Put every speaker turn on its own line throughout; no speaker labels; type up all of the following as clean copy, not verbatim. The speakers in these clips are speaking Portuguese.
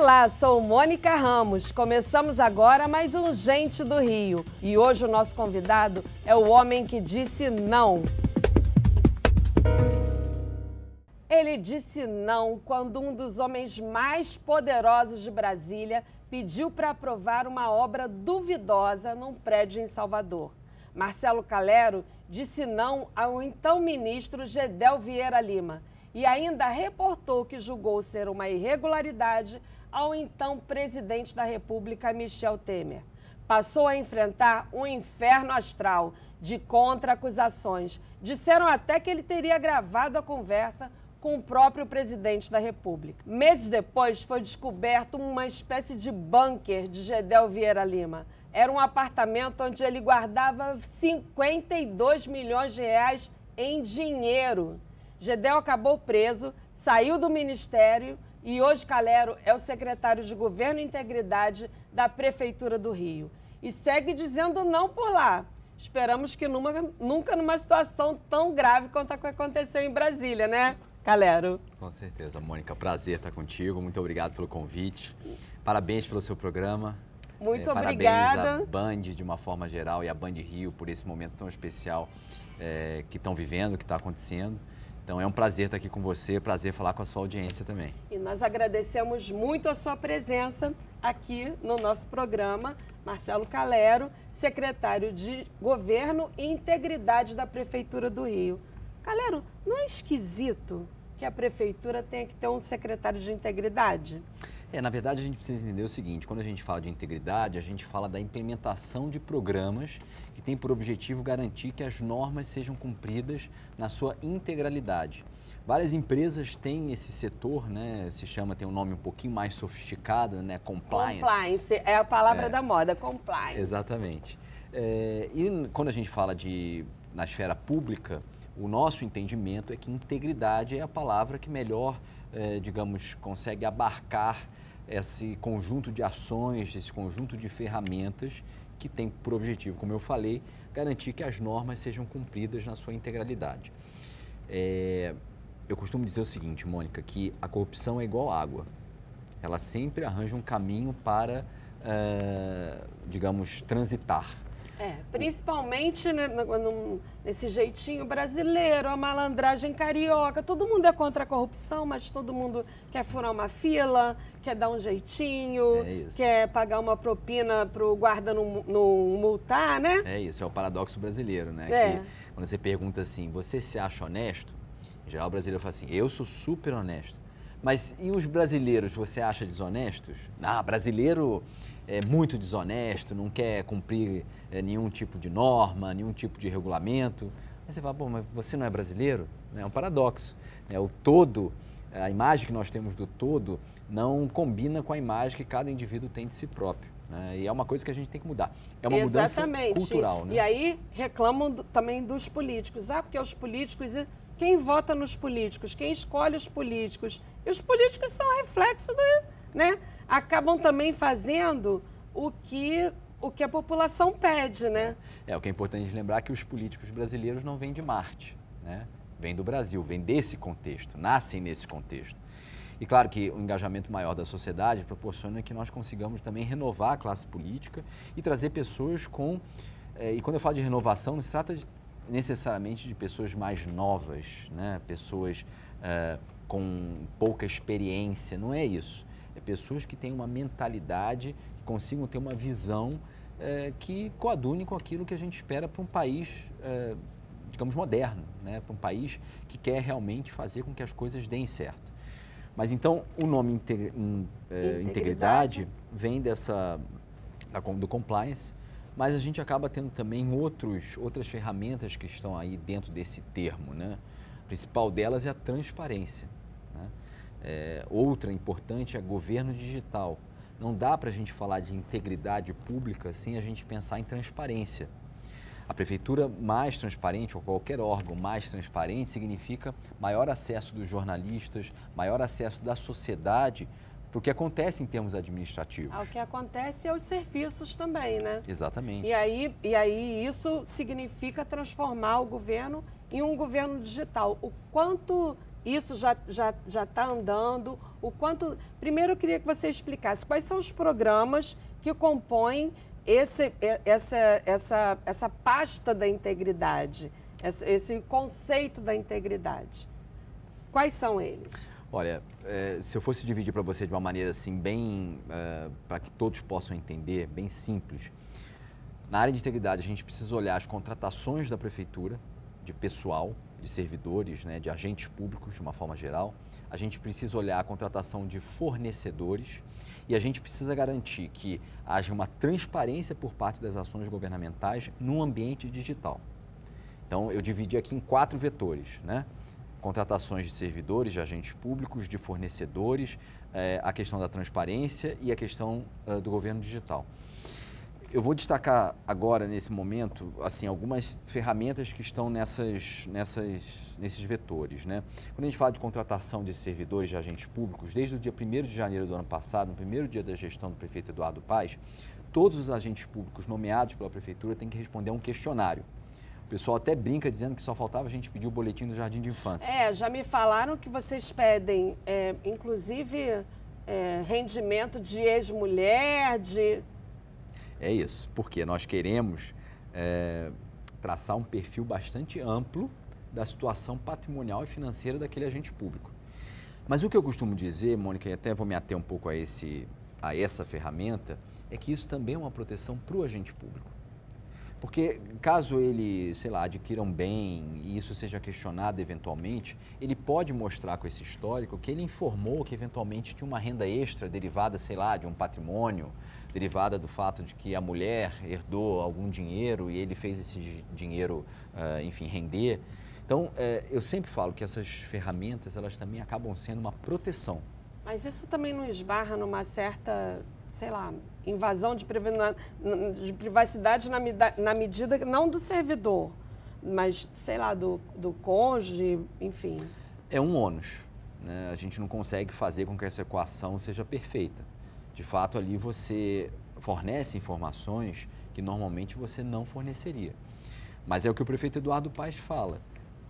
Olá, sou Mônica Ramos. Começamos agora mais um Gente do Rio. E hoje o nosso convidado é o homem que disse não. Ele disse não quando um dos homens mais poderosos de Brasília pediu para aprovar uma obra duvidosa num prédio em Salvador. Marcelo Calero disse não ao então ministro Gedel Vieira Lima e ainda reportou que julgou ser uma irregularidade ao então presidente da República, Michel Temer. Passou a enfrentar um inferno astral de contra-acusações. Disseram até que ele teria gravado a conversa com o próprio presidente da República. Meses depois, foi descoberto uma espécie de bunker de Gedel Vieira Lima. Era um apartamento onde ele guardava 52 milhões de reais em dinheiro. Gedel acabou preso, saiu do ministério e hoje Calero é o secretário de Governo e Integridade da Prefeitura do Rio. E segue dizendo não por lá. Esperamos que nunca numa situação tão grave quanto a que aconteceu em Brasília, né, Calero?
Com certeza, Mônica. Prazer estar contigo. Muito obrigado pelo convite. Parabéns pelo seu programa.
Muito
obrigada.
Parabéns
à Band, de uma forma geral, e à Band Rio por esse momento tão especial que estão vivendo, que está acontecendo. Então é um prazer estar aqui com você, prazer falar com a sua audiência também.
E nós agradecemos muito a sua presença aqui no nosso programa. Marcelo Calero, secretário de Governo e Integridade da Prefeitura do Rio. Calero, não é esquisito que a Prefeitura tenha que ter um secretário de Integridade?
Na verdade, a gente precisa entender o seguinte: quando a gente fala de integridade, a gente fala da implementação de programas que tem por objetivo garantir que as normas sejam cumpridas na sua integralidade. Várias empresas têm esse setor, né? Tem um nome um pouquinho mais sofisticado, né? Compliance.
Compliance, é a palavra da moda, compliance.
Exatamente. E quando a gente fala na esfera pública, o nosso entendimento é que integridade é a palavra que melhor, consegue abarcar esse conjunto de ações, esse conjunto de ferramentas que tem por objetivo, como eu falei, garantir que as normas sejam cumpridas na sua integralidade. Eu costumo dizer o seguinte, Mônica, que a corrupção é igual água. Ela sempre arranja um caminho para, transitar.
Principalmente nesse jeitinho brasileiro, a malandragem carioca. Todo mundo é contra a corrupção, mas todo mundo quer furar uma fila, quer dar um jeitinho, quer pagar uma propina para o guarda não multar, né?
É isso, é o paradoxo brasileiro, né? Que quando você pergunta assim, você se acha honesto? Em geral, o brasileiro fala assim, eu sou super honesto. Mas e os brasileiros, você acha desonestos? Brasileiro é muito desonesto, não quer cumprir nenhum tipo de norma, nenhum tipo de regulamento. Aí você fala, mas você não é brasileiro? É um paradoxo. O todo, a imagem que nós temos do todo não combina com a imagem que cada indivíduo tem de si próprio. E é uma coisa que a gente tem que mudar. É uma mudança cultural. Né?
E aí reclamam também dos políticos. Porque os políticos... Quem vota nos políticos? Quem escolhe os políticos? E os políticos são reflexo né? Acabam também fazendo o que a população pede, né?
O que é importante lembrar que os políticos brasileiros não vêm de Marte, né? Vêm do Brasil, vêm desse contexto, nascem nesse contexto. E claro que o engajamento maior da sociedade proporciona que nós consigamos também renovar a classe política e trazer pessoas com... E quando eu falo de renovação, não se trata necessariamente de pessoas mais novas, né? Pessoas com pouca experiência, não é isso. É pessoas que têm uma mentalidade, que consigam ter uma visão que coadune com aquilo que a gente espera para um país, moderno, né? Para um país que quer realmente fazer com que as coisas deem certo. Mas então o nome integridade vem do compliance, mas a gente acaba tendo também outras ferramentas que estão aí dentro desse termo, né? A principal delas é a transparência, né? Outra importante é governo digital. Não dá para a gente falar de integridade pública sem a gente pensar em transparência. A prefeitura mais transparente, ou qualquer órgão mais transparente, significa maior acesso dos jornalistas, maior acesso da sociedade para o que acontece em termos administrativos.
O que acontece é os serviços também, né?
Exatamente.
E aí isso significa transformar o governo em um governo digital. O quanto Isso já está andando? O quanto... Primeiro, eu queria que você explicasse quais são os programas que compõem essa pasta da integridade, esse conceito da integridade. Quais são eles?
Olha, se eu fosse dividir para você de uma maneira assim, bem, para que todos possam entender, bem simples, na área de integridade a gente precisa olhar as contratações da prefeitura, de pessoal, de servidores, né, de agentes públicos de uma forma geral. A gente precisa olhar a contratação de fornecedores e a gente precisa garantir que haja uma transparência por parte das ações governamentais no ambiente digital. Então, eu dividi aqui em 4 vetores, né? Contratações de servidores, de agentes públicos, de fornecedores, a questão da transparência e a questão do governo digital. Eu vou destacar agora, nesse momento, assim, algumas ferramentas que estão nesses vetores, né? Quando a gente fala de contratação de servidores de agentes públicos, desde o dia 1º de janeiro do ano passado, no primeiro dia da gestão do prefeito Eduardo Paes, todos os agentes públicos nomeados pela prefeitura têm que responder a um questionário. O pessoal até brinca dizendo que só faltava a gente pedir o boletim do Jardim de Infância.
Já me falaram que vocês pedem, inclusive, rendimento de ex-mulher, de...
É isso, porque nós queremos traçar um perfil bastante amplo da situação patrimonial e financeira daquele agente público. Mas o que eu costumo dizer, Mônica, e até vou me ater um pouco a essa ferramenta, é que isso também é uma proteção para o agente público. Porque caso ele, sei lá, adquira um bem e isso seja questionado eventualmente, ele pode mostrar com esse histórico que ele informou que eventualmente tinha uma renda extra derivada, sei lá, de um patrimônio, derivada do fato de que a mulher herdou algum dinheiro e ele fez esse dinheiro, enfim, render. Então, eu sempre falo que essas ferramentas, elas também acabam sendo uma proteção.
Mas isso também não esbarra numa certa, sei lá, invasão de privacidade na medida, não do servidor, mas, sei lá, do cônjuge, enfim.
É um ônus, né? A gente não consegue fazer com que essa equação seja perfeita. De fato, ali você fornece informações que normalmente você não forneceria. Mas é o que o prefeito Eduardo Paes fala.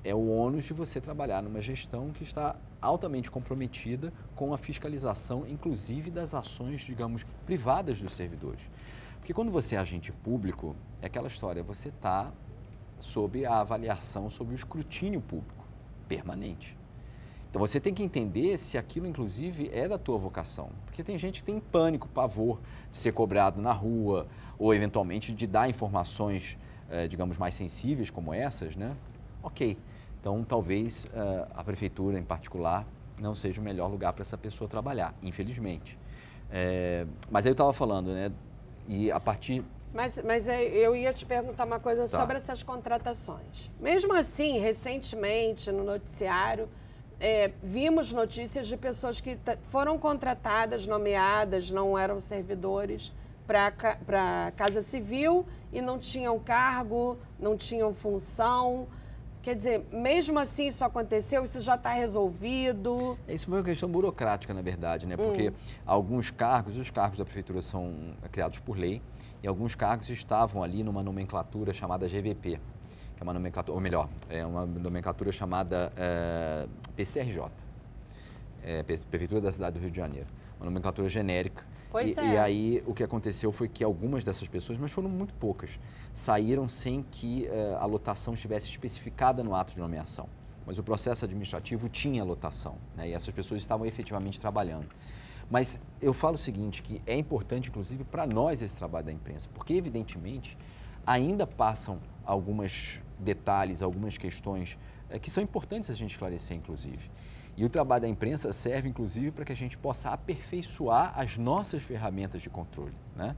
É o ônus de você trabalhar numa gestão que está altamente comprometida com a fiscalização, inclusive das ações, digamos, privadas dos servidores. Porque quando você é agente público, é aquela história, você está sob a avaliação, sob o escrutínio público permanente. Então você tem que entender se aquilo, inclusive, é da tua vocação. Porque tem gente que tem pânico, pavor de ser cobrado na rua ou, eventualmente, de dar informações, digamos, mais sensíveis como essas, né? Ok. Então, talvez a prefeitura, em particular, não seja o melhor lugar para essa pessoa trabalhar, infelizmente. Mas aí eu estava falando, né? E a partir...
Mas eu ia te perguntar uma coisa sobre essas contratações. Mesmo assim, recentemente, no noticiário, vimos notícias de pessoas que foram contratadas, nomeadas, não eram servidores para a Casa Civil e não tinham cargo, não tinham função. Quer dizer, mesmo assim isso aconteceu, isso já está resolvido?
Isso foi uma questão burocrática, na verdade, né? Porque alguns cargos, os cargos da prefeitura são criados por lei, e alguns cargos estavam ali numa nomenclatura chamada GVP, que é uma nomenclatura, ou melhor, é uma nomenclatura chamada PCRJ, Prefeitura da Cidade do Rio de Janeiro, uma nomenclatura genérica. E aí o que aconteceu foi que algumas dessas pessoas, mas foram muito poucas, saíram sem que a lotação estivesse especificada no ato de nomeação. Mas o processo administrativo tinha lotação, né? E essas pessoas estavam efetivamente trabalhando. Mas eu falo o seguinte, que é importante, inclusive, para nós esse trabalho da imprensa, porque, evidentemente, ainda passam alguns detalhes, algumas questões que são importantes a gente esclarecer, inclusive. E o trabalho da imprensa serve, inclusive, para que a gente possa aperfeiçoar as nossas ferramentas de controle, né?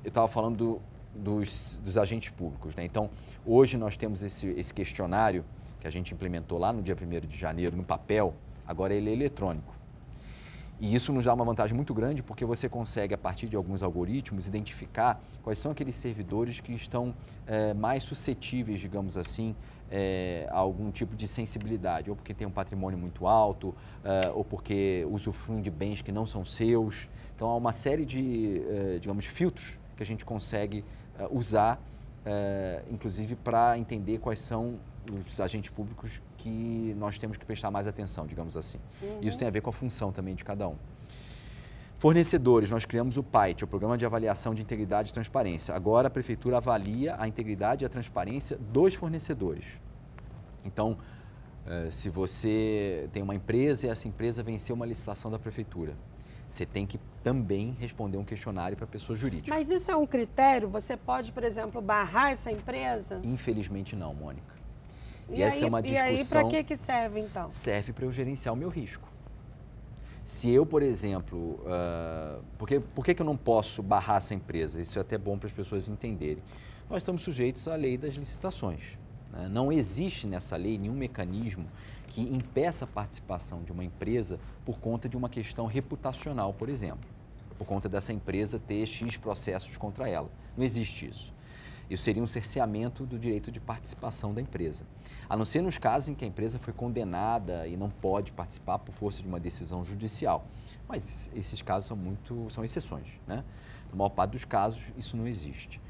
Eu estava falando dos agentes públicos, né? Então, hoje nós temos esse questionário que a gente implementou lá no dia 1º de janeiro, no papel, agora ele é eletrônico. E isso nos dá uma vantagem muito grande, porque você consegue, a partir de alguns algoritmos, identificar quais são aqueles servidores que estão mais suscetíveis, digamos assim, a algum tipo de sensibilidade, ou porque tem um patrimônio muito alto, ou porque usufruem de bens que não são seus. Então, há uma série de, digamos, filtros que a gente consegue usar, inclusive para entender quais são os agentes públicos que nós temos que prestar mais atenção, digamos assim. Isso tem a ver com a função também de cada um. Fornecedores, nós criamos o PAIT, o Programa de Avaliação de Integridade e Transparência. Agora a Prefeitura avalia a integridade e a transparência dos fornecedores. Então, se você tem uma empresa e essa empresa venceu uma licitação da Prefeitura, você tem que também responder um questionário para a pessoa jurídica.
Mas isso é um critério? Você pode, por exemplo, barrar essa empresa?
Infelizmente não, Mônica.
E
essa
aí,
é uma discussão...
E aí, para que serve, então?
Serve para eu gerenciar o meu risco. Se eu, por exemplo... por que eu não posso barrar essa empresa? Isso é até bom para as pessoas entenderem. Nós estamos sujeitos à lei das licitações. Né? Não existe nessa lei nenhum mecanismo que impeça a participação de uma empresa por conta de uma questão reputacional, por exemplo. Por conta dessa empresa ter X processos contra ela. Não existe isso. Isso seria um cerceamento do direito de participação da empresa. A não ser nos casos em que a empresa foi condenada e não pode participar por força de uma decisão judicial. Mas esses casos são exceções, né? Na maior parte dos casos, isso não existe.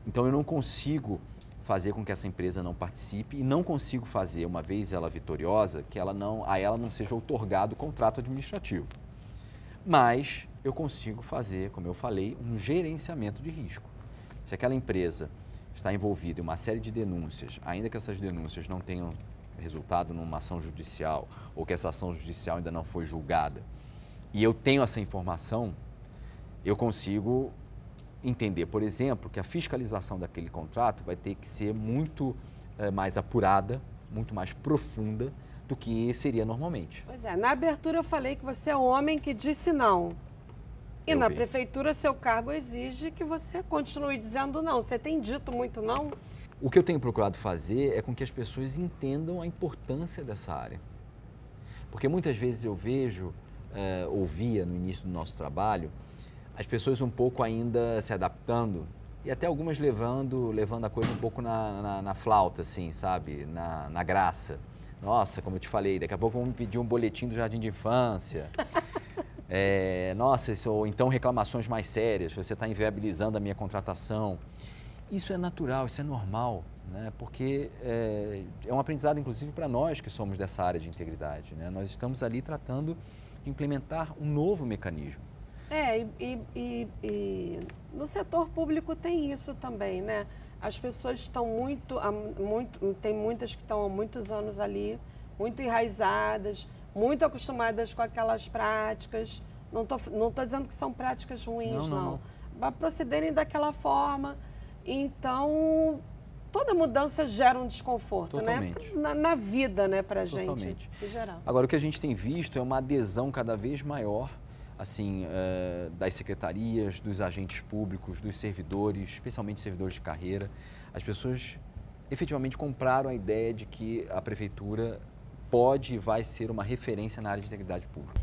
Então, eu não consigo fazer com que essa empresa não participe e não consigo fazer, uma vez ela vitoriosa, que a ela não seja outorgado o contrato administrativo. Mas eu consigo fazer, como eu falei, um gerenciamento de risco. Se aquela empresa está envolvida em uma série de denúncias, ainda que essas denúncias não tenham resultado numa ação judicial ou que essa ação judicial ainda não foi julgada, e eu tenho essa informação, eu consigo entender, por exemplo, que a fiscalização daquele contrato vai ter que ser muito mais apurada, muito mais profunda do que seria normalmente.
Pois é, na abertura eu falei que você é o homem que disse não. E na prefeitura, seu cargo exige que você continue dizendo não. Você tem dito muito não?
O que eu tenho procurado fazer é com que as pessoas entendam a importância dessa área. Porque muitas vezes eu vejo, ouvia no início do nosso trabalho, as pessoas um pouco ainda se adaptando e até algumas levando a coisa um pouco na flauta, assim, sabe? Na graça. Nossa, como eu te falei, daqui a pouco vão me pedir um boletim do Jardim de Infância. Nossa, ou então reclamações mais sérias, você está inviabilizando a minha contratação. Isso é natural, isso é normal, né? Porque é um aprendizado, inclusive, para nós que somos dessa área de integridade. Né? Nós estamos ali tratando de implementar um novo mecanismo.
E no setor público tem isso também, né? As pessoas estão tem muitas que estão há muitos anos ali, muito enraizadas, muito acostumadas com aquelas práticas. Não tô dizendo que são práticas ruins, não. Mas procederem daquela forma. Então, toda mudança gera um desconforto,
totalmente,
né? Na vida, né, pra gente,
totalmente,
em geral.
Agora, o que a gente tem visto é uma adesão cada vez maior, assim, das secretarias, dos agentes públicos, dos servidores, especialmente servidores de carreira. As pessoas efetivamente compraram a ideia de que a prefeitura pode e vai ser uma referência na área de integridade pública.